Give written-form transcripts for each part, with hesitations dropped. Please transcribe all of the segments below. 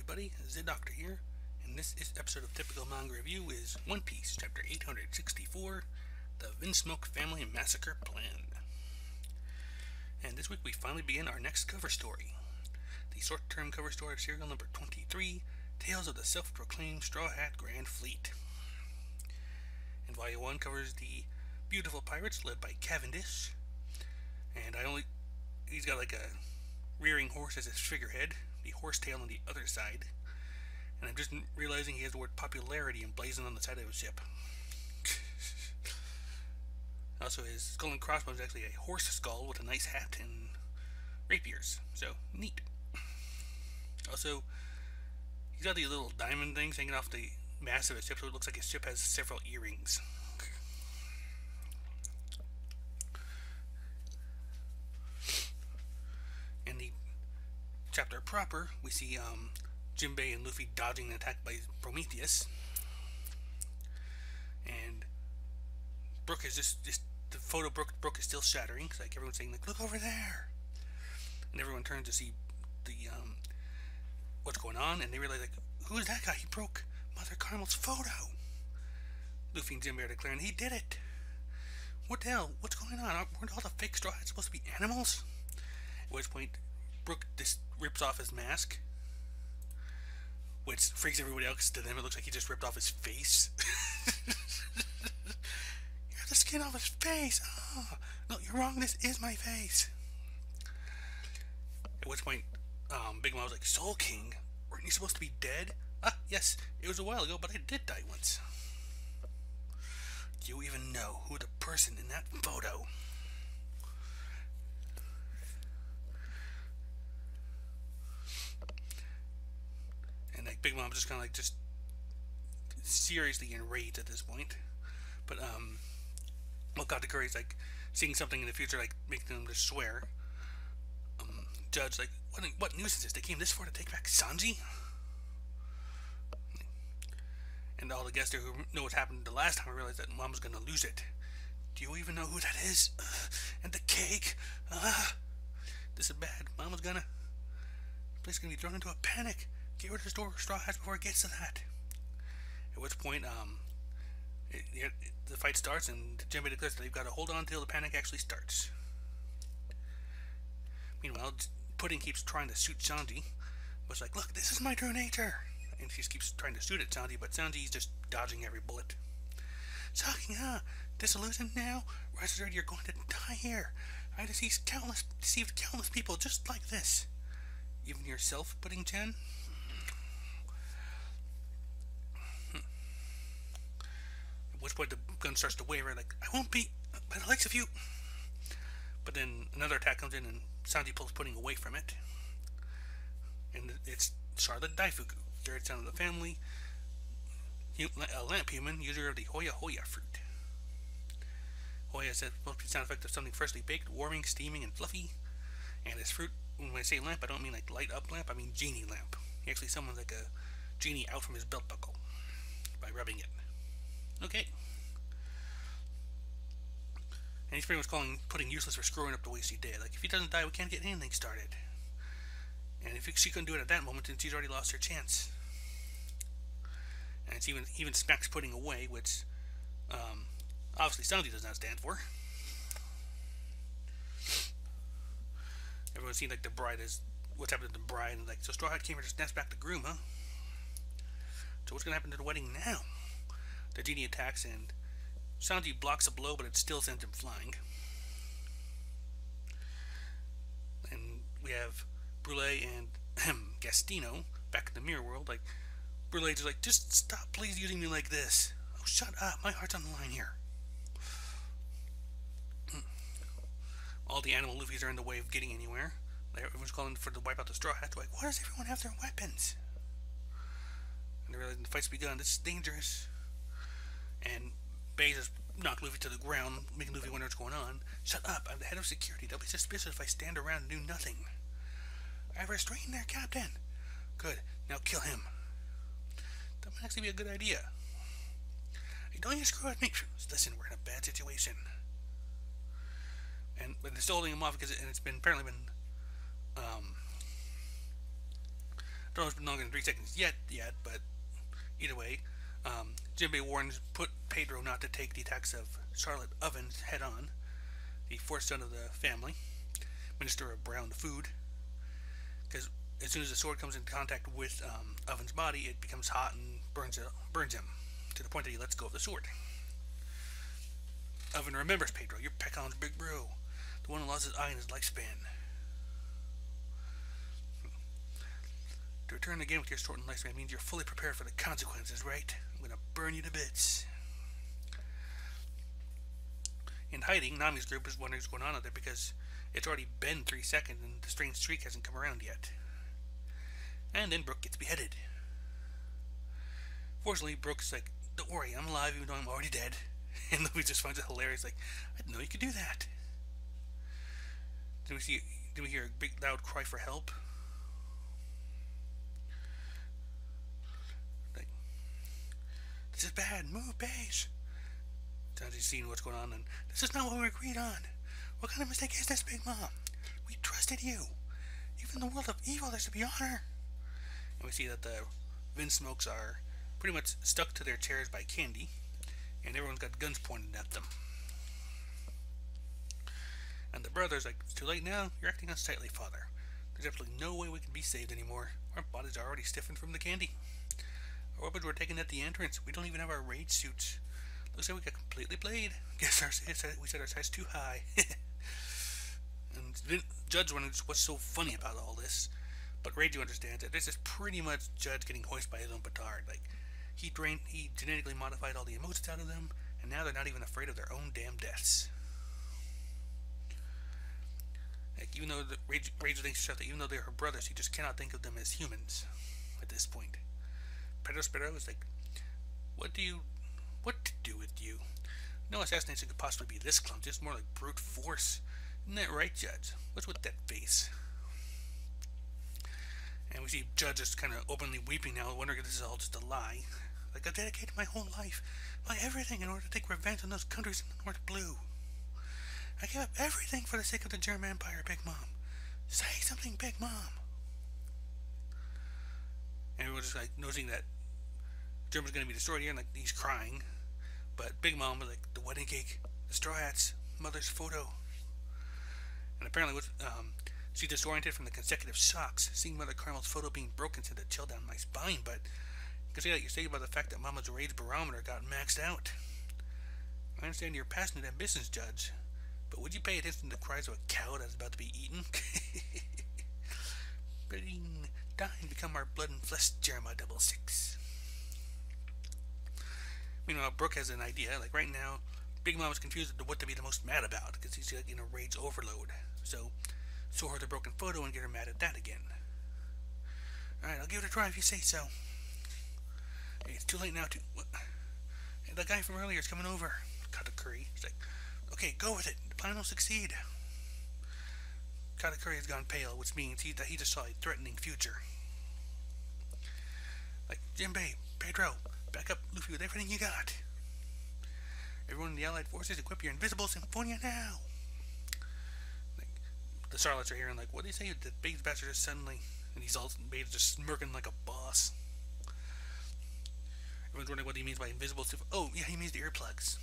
everybody, Z Doctor here, and this episode of Typical Manga Review is One Piece, Chapter 864, The Vinsmoke Family Massacre Plan. And this week we finally begin our next cover story, the short-term cover story of serial number 23, Tales of the Self-Proclaimed Straw Hat Grand Fleet. And Volume 1 covers the beautiful pirates led by Cavendish, and he's got like a rearing horse as his figurehead, the horsetail on the other side, and I'm just realizing he has the word popularity emblazoned on the side of his ship. Also, his skull and crossbones is actually a horse skull with a nice hat and rapiers, so neat. Also, he's got these little diamond things hanging off the mast of his ship, so it looks like his ship has several earrings. In the chapter proper, we see Jinbei and Luffy dodging an attack by Prometheus, and Brook is just the photo Brook is still shattering, because like everyone's saying, like, look over there, and everyone turns to see the what's going on, and they realize, like, who is that guy? He broke Mother Carmel's photo. Luffy and Jinbei are declaring he did it. What the hell? What's going on? Weren't all the fake straw hats supposed to be animals? At which point Brook just rips off his mask, which freaks everybody out because to them it looks like he just ripped off his face. You have the skin off his face. Oh, no, you're wrong. This is my face. At which point, Big Mom was like, Soul King, weren't you supposed to be dead? Ah, yes, it was a while ago, but I did die once. Do you even know who the person in that photo? And like Big Mom's just kind of like just seriously enraged at this point. But what got the courage, like seeing something in the future, like making them just swear. Judge, like, what news is this? They came this far to take back Sanji? And all the guests there who know what happened the last time, I realized that Mom was gonna lose it. Do you even know who that is? And the cake? This is bad. Mama's gonna... The place is gonna be thrown into a panic. Get rid of the straw hats before it gets to that. At which point, the fight starts, and Jinbei declares that they've got to hold on until the panic actually starts. Meanwhile, Pudding keeps trying to shoot Sanji, but it's like, look, this is my true nature. And she keeps trying to shoot at Sanji, but Sanji's just dodging every bullet. Shocking, huh? Disillusioned now? Rest assured you're going to die here. I deceived countless people just like this. Even yourself, Pudding-chan? At which point the gun starts to waver, like, I won't be by the likes of you. But then another attack comes in, and Sanji pulls Pudding away from it. And it's Charlotte Daifuku, third son of the family, a lamp human, user of the Hoya Hoya fruit. Hoya is supposed to be the sound effect of something freshly baked, warming, steaming, and fluffy. And this fruit, when I say lamp, I don't mean like light up lamp, I mean genie lamp. He actually summons like a genie out from his belt buckle by rubbing it. Okay. And he's pretty much calling Pudding useless for screwing up the way she did. Like, if he doesn't die, we can't get anything started. And if she couldn't do it at that moment, then she's already lost her chance. And it's even smacks Pudding away, which obviously Sanji does not stand for. Everyone's seen like the bride is what's happened to the bride, and like, so Straw Hat came here to snatch back the groom, huh? So what's gonna happen to the wedding now? The genie attacks, and Sanji blocks a blow, but it still sends him flying. And we have Brule and Gastino back in the mirror world. Like, Brule's just like, just stop, please, using me like this. Oh, shut up, my heart's on the line here. All the animal Luffys are in the way of getting anywhere. Everyone's calling for to wipe out the Straw Hats. Like, why does everyone have their weapons? And they realize the fight's begun. This is dangerous. And Bay just knocked Luffy to the ground, making Luffy wonder what's going on. Shut up, I'm the head of security. They'll be suspicious if I stand around and do nothing. I have restrained there, Captain. Good, now kill him. That might actually be a good idea. Hey, don't you screw with me. Listen, we're in a bad situation. But they're still holding him off because it's been apparently been don't know if it's been longer than 3 seconds yet, but either way, Jinbei warns Pedro not to take the attacks of Charlotte Ovens head on, the fourth son of the family, Minister of Brown Food, because as soon as the sword comes in contact with Ovens' body, it becomes hot and burns him, to the point that he lets go of the sword. Oven remembers Pedro, you're Pekon's big bro, the one who lost his eye in his lifespan. To return again with your shortened lifespan means you're fully prepared for the consequences, right? I'm gonna burn you to bits. In hiding, Nami's group is wondering what's going on out there because it's already been 3 seconds and the strange streak hasn't come around yet. And then Brooke gets beheaded. Fortunately, Brooke's like, don't worry, I'm alive even though I'm already dead. And Luffy just finds it hilarious, like, I didn't know you could do that. Did we hear a big loud cry for help? Like, this is bad, move base. Sanji's seeing what's going on, and this is not what we agreed on. What kind of mistake is this, Big Mom? We trusted you. Even in the world of evil, there should be honor. And we see that the Vinsmokes are pretty much stuck to their chairs by Candy, and everyone's got guns pointed at them. And the brother's like, it's too late now, you're acting unsightly, father. There's absolutely no way we can be saved anymore. Our bodies are already stiffened from the candy. Our weapons were taken at the entrance. We don't even have our raid suits. Looks like we got completely played. Guess we set our sights too high. And Judge wonders what's so funny about all this. But Reiju understands that this is pretty much Judge getting hoisted by his own petard. Like, he genetically modified all the emotions out of them, and now they're not even afraid of their own damn deaths. Like, even though Reiju thinks to himself that even though they're her brothers, he just cannot think of them as humans at this point. Pedro Spero is like, what to do with you? No assassination could possibly be this clumsy. It's more like brute force. Isn't that right, Judge? What's with that face? And we see Judge just kind of openly weeping now, wondering if this is all just a lie. Like, I dedicated my whole life, my everything, in order to take revenge on those countries in the North Blue. I gave up everything for the sake of the German Empire, Big Mom. Say something, Big Mom. And everyone's just like noticing that German's going to be destroyed here, and like he's crying. But Big Mom was like, the wedding cake, the straw hats, Mother's photo. And apparently she's disoriented from the consecutive shocks. Seeing Mother Carmel's photo being broken sent a chill down my spine, but you can see that you're saved by the fact that Mama's rage barometer got maxed out. I understand you're passionate ambitions, Judge, but would you pay attention to the cries of a cow that's about to be eaten? Bleeding, dying, become our blood and flesh, Jeremiah 66. Meanwhile, Brooke has an idea. Like right now, Big Mom is confused as to what to be the most mad about because he's like in a rage overload. So, show her the broken photo and get her mad at that again. Alright, I'll give it a try if you say so. Hey, it's too late now to... Hey, that guy from earlier is coming over. Katakuri. He's like, okay, go with it. The plan will succeed. Katakuri has gone pale, which means that he just saw a threatening future. Like, Jinbei, Pedro, back up Luffy with everything you got. Everyone in the Allied forces, equip your invisible Symphonia now. Like, the Charlottes are here and like, what do you say? The big bastard just suddenly, and he's all made just smirking like a boss. Everyone's wondering what he means by invisible Symphonia. Oh, yeah, he means the earplugs.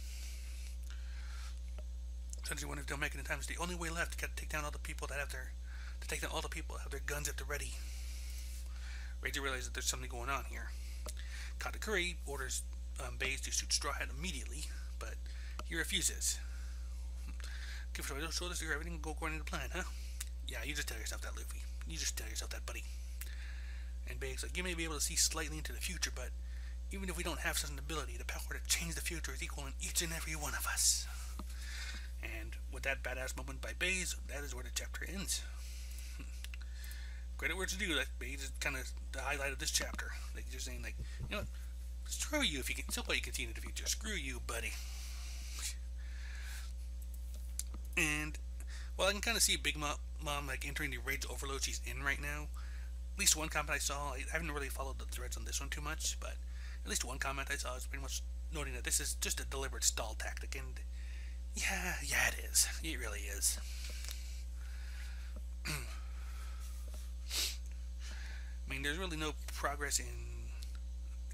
Sanji wonders if they'll make it in time. It's the only way left to take down all the people that have their guns at the ready. Reiji realizes that there's something going on here. Katakuri orders Baze to shoot Straw Hat immediately, but he refuses. Give it a show this year, everything will go according to plan, huh? Yeah, you just tell yourself that, Luffy. You just tell yourself that, buddy. And Baze's like, you may be able to see slightly into the future, but even if we don't have such an ability, the power to change the future is equal in each and every one of us. And with that badass moment by Baze, that is where the chapter ends. Credit where it's due. That Baze is kind of the highlight of this chapter. Like you're saying, like, you know what? Screw you if you can. Still, you can see into the future. Screw you, buddy. And well, I can kind of see Big Mom like entering the rage overload she's in right now. At least one comment I saw. I haven't really followed the threads on this one too much, but at least one comment I saw is pretty much noting that this is just a deliberate stall tactic, and yeah, it is. It really is. I mean, And there's really no progress in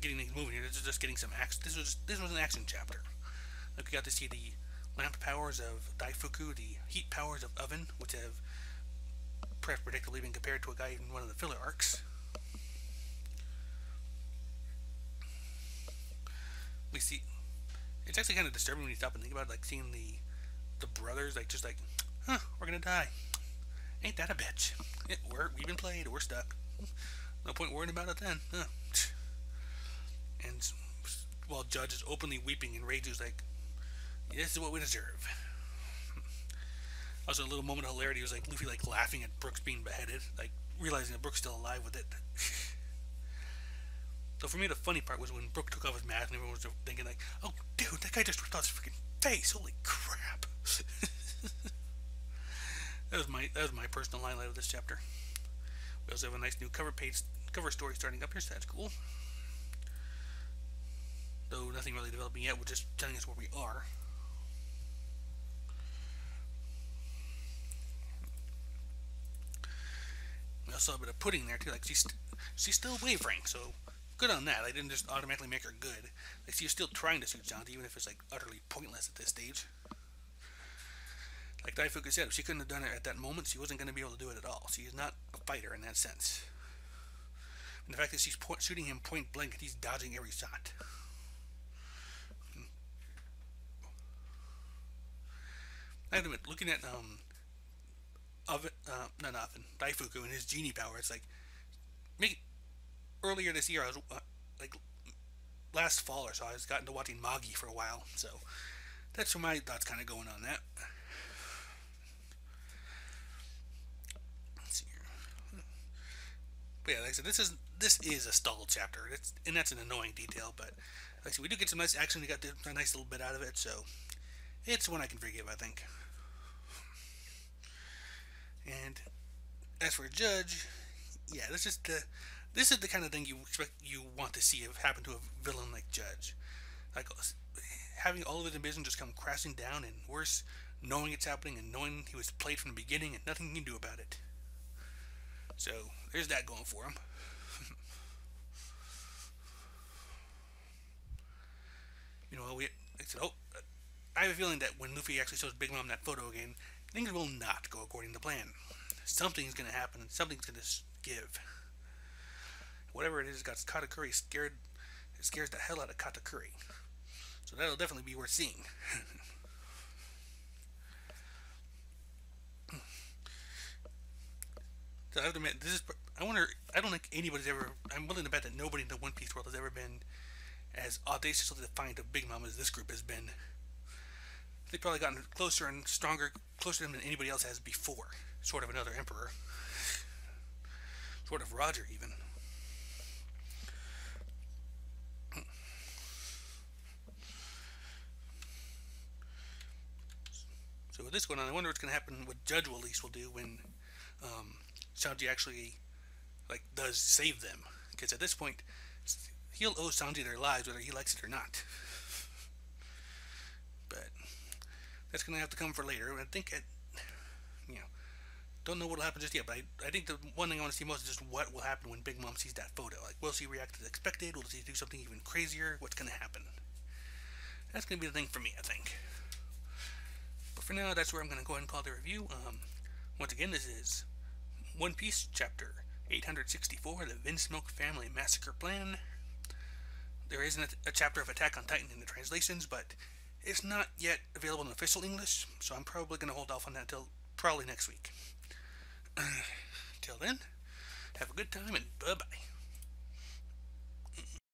getting things moving here. This is just getting some action. This was an action chapter. Like we got to see the lamp powers of Daifuku, the heat powers of Oven, which have perhaps predictably been compared to a guy in one of the filler arcs. We see it's actually kind of disturbing when you stop and think about it, like seeing the brothers just like, huh, we're gonna die. Ain't that a bitch? We've been played. We're stuck. No point worrying about it then. Huh. And while Judge is openly weeping in rage, he's like, this is what we deserve. Also, a little moment of hilarity was like Luffy laughing at Brooks being beheaded, like realizing that Brooks still alive with it. So for me, the funny part was when Brook took off his mask and everyone was thinking like, oh dude, that guy just ripped off his freaking face. Holy crap. That was my personal highlight of this chapter. We also have a nice new cover story starting up here, so that's cool. Though nothing really developing yet, we're just telling us where we are. We also have a bit of pudding there too. Like she's still wavering, so good on that. I didn't just automatically make her good. Like she's still trying to suit Shanti, even if it's utterly pointless at this stage. Like Daifuku said, if she couldn't have done it at that moment, she wasn't going to be able to do it at all. She is not a fighter in that sense. And the fact that she's shooting him point blank and he's dodging every shot. I have to admit, looking at Daifuku and his genie power, it's like earlier this year I was last fall or so I was gotten to watching Magi for a while, so that's where my thoughts kind of going on that. Let's see here. But yeah, like I said, this is a stalled chapter. And that's an annoying detail, but like I said, we do get some nice action. We got a nice little bit out of it, so it's one I can forgive, I think. And as for Judge, yeah, this is the kind of thing you want to see happen to a villain like Judge. Like having all of his ambition just come crashing down, and worse, knowing it's happening and knowing he was played from the beginning and nothing he can do about it. So there's that going for him. I have a feeling that when Luffy actually shows Big Mom that photo again, things will not go according to plan. Something's going to happen and something's going to give. Whatever it is, got Katakuri scared. It scares the hell out of Katakuri. So that'll definitely be worth seeing. So I have to admit, I don't think anybody's ever, I'm willing to bet that nobody in the One Piece world has ever been as audaciously defiant of Big Mom as this group has been. They've probably gotten closer and stronger, closer to him than anybody else has before. Sort of another emperor. Sort of Roger, even. So with this going on, I wonder what's going to happen, what Judge will do when Sanji actually does save them. Because at this point, he'll owe Sanji their lives whether he likes it or not. But that's going to have to come for later. I think don't know what will happen just yet, but I think the one thing I want to see most is just what will happen when Big Mom sees that photo. Like, will she react as expected? Will she do something even crazier? What's going to happen? That's going to be the thing for me, I think. But for now, that's where I'm going to go ahead and call the review. Once again, this is One Piece, Chapter 864, the Vinsmoke Family Massacre Plan. There isn't a chapter of Attack on Titan in the translations, but it's not yet available in official English, so I'm probably going to hold off on that until probably next week. Till then, have a good time and bye-bye.